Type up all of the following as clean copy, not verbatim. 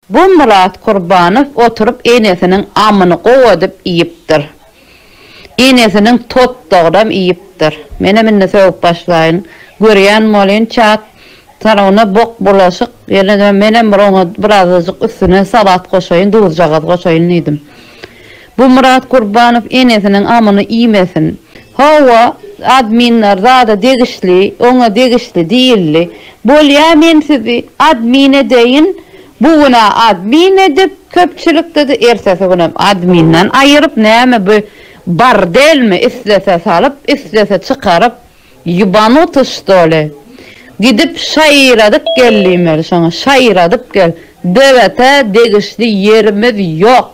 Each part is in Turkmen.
Bu Murat Kurbanow oturup enesinin amını qowadyp iyipdir. Enesinin tot dogdam iyipdir. Mene minne söwüp başlaýyn. Görýän molyn çat tarağına bok bulaşık. Ýene menem birazajyk üstüne salat goşaýyn, duzjagat goşaýyn diýdim. Bu Murat Kurbanow enesinin amını iýmesin. Hawa adminler zada degişli, ona degişli diýilli. Bolýa men sizi admin edeýin. Buguna admin edip köpçülükde de ersesi günüm adminden ayırıp näme bu bar delmi istese salıp istese çıkarıp yubanı tışdole gidip şaýradyp gellimer şoňa şaýradyp gel devete degişli yerimiz yok.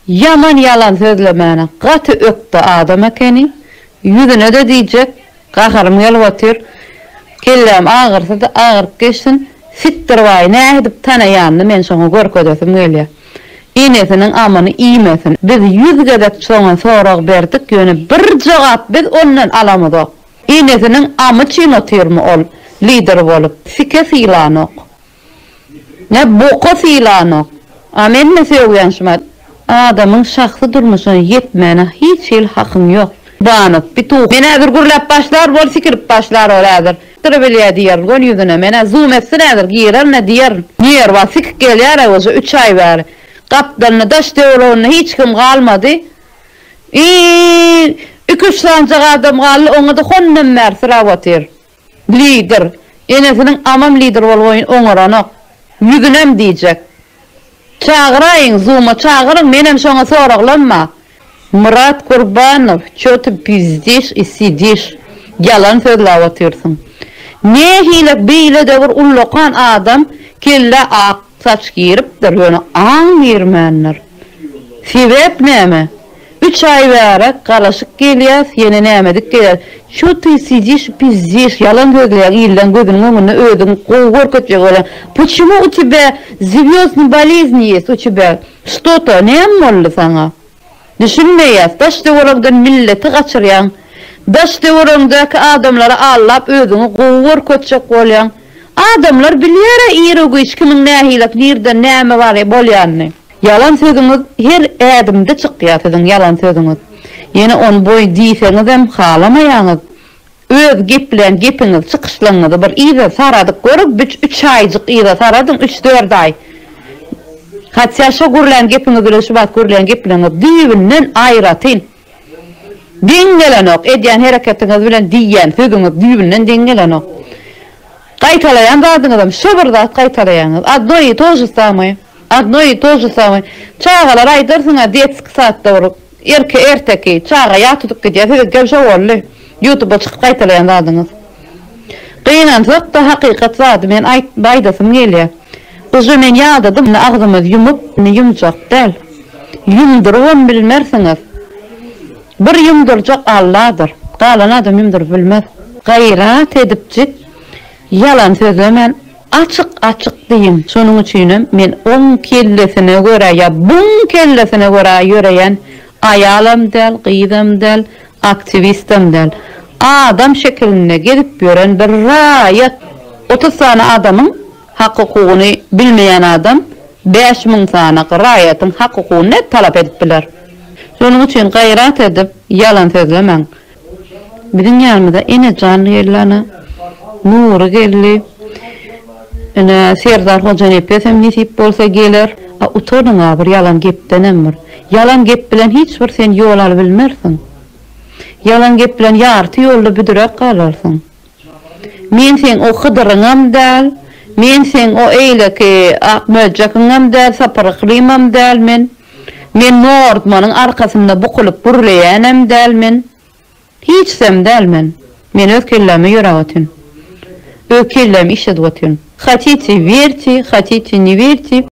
Yaman yalan sözlemene gaty ökdi adam ekeni yüzüne de diýjek gaharym gelýär kellem ağırsa da ağır geçsin. Sittir vay ne edip tanayandı men şoňa görkedesim gelýär. Enesinin amany iýmesin. Biz 100 gedek şoňa sorag berdik, ýöne bir jogap biz ondan alamadyk. Enesinin amy çynatyrmy ol lider bolup sike filanok. Ne boka filanok. Amen ne söýýänşmä. Adamyň şahsy durmuşyna ýetmene hiç el hakyň ýok. Banyp bitu. Men häzir gurlap başlar bol sikirip başlar oladyr. Tırbilýär diýer, gol ýüzüne mene zoom etsinädir, girer ne diýer. Niýer wasik gelýär oza 3 ay bäri. Gapdalyny daş döwrüne hiç kim galmady. 2-3 sancak adam galy, oňa da honnan mersira watyr. Lider, enesinin amam lider bolgoýun oňaranyk. Ýüzünem diýjek. Çağıraýyn, zooma çağırın, menem şoňa soraglanma. Murat Kurbanow, çö ty pizdiş i sidiş. Yalan sözläp otyrsyň. Ne hile beýle de bir ullokan adam kelle ak saç giyiripdir, ýöne aňyrmanlar. Sebep näme? 3 ay bäri garaşyk gelýär, ýene nämedik gelýär. Şu ty sidiş pizdiş, yalan sözläp illen gözüniň öňünde ödüň gorkatjak bolan. Почему у тебя звёздные болезни есть, у тебя что-то näme boldy sana? Düşünmeýäs, daşdy bolagdan milleti gaçyrýan. Daşdy orundaki adamlara allap özüňi gowur köçek bolýan. Adamlar bilýär ýere hiç kimin nähilek nirde näme bar bolýanny. Yalan sözüňiz her ädimde çykýar sizin yalan sözüňiz. Ýene on boý diýseňiz hem halamaýaňyz. Öz geplen gepiňiz çykyşlaňyzy bir ýere saradyk görüp 3 aýjyk ýere saradym 3-4 ay. Hatça şo gurlan gepiňiz bilen şu bat gurlan gepiňiz diýinden aýratyn. Dengelenok, edýän hereketiňiz bilen diýen sözüňiz düýbünden dengelenok. Gaýtalaýan zadyňyz şu bir zat gaýtalaýaňyz. Одно и то же самое. Çağalar aýdyrsyňa detski saatda urup, erteki çağa ýatyp gidýär, gel şo bolly. YouTube'a çykyp gaýtalaýan zadyňyz. Gynansyk da hakykat zady men aýtbaýdasym gelýär. Oje men ýadadym, agzymyz ýumyp, ýumjak däl. Ýumdyrwam bilmersiňiz. Bir yumdurjak Allah'dır. Galan adam yumdur bilmez. Gayrat edipjik yalan sözlemen açık diýim. Şonuň üçin men 10 kellesine görä ýa 10 kellesine görä ýöreýän aýalam del, gyýdam del, aktivistim del. Adam şekline gelip ýören bir raýat 30 sana adamyň hakykyny bilmeýän adam 5000 sana raýatyň hakykyny talap edip biler. Şonuň üçin gayrat edip yalan sözlemeň. Biziň ýanymyzda ene canly ýerlerine nur geldi. Ene Serdar Hojan epesem nisip bolsa geler. Utonuňa bir yalan gepdenemdir. Yalan gep bilen hiç bir sen ýol aly bilmersiň. Yalan gep bilen ýarty ýolda büdürek galarsyň. Men sen o hydyryňam däl, men sen o eýleki akmöjakyňam däl, saparyklimam däl men. Men Nordmanyň arkasynda bukulyp burlaýanem däl men. Hiç sem däl men. Men öz kellemi ýöräwatyn. Öz kellemi işledwatyn. Хотите верьте, хотите не верьте.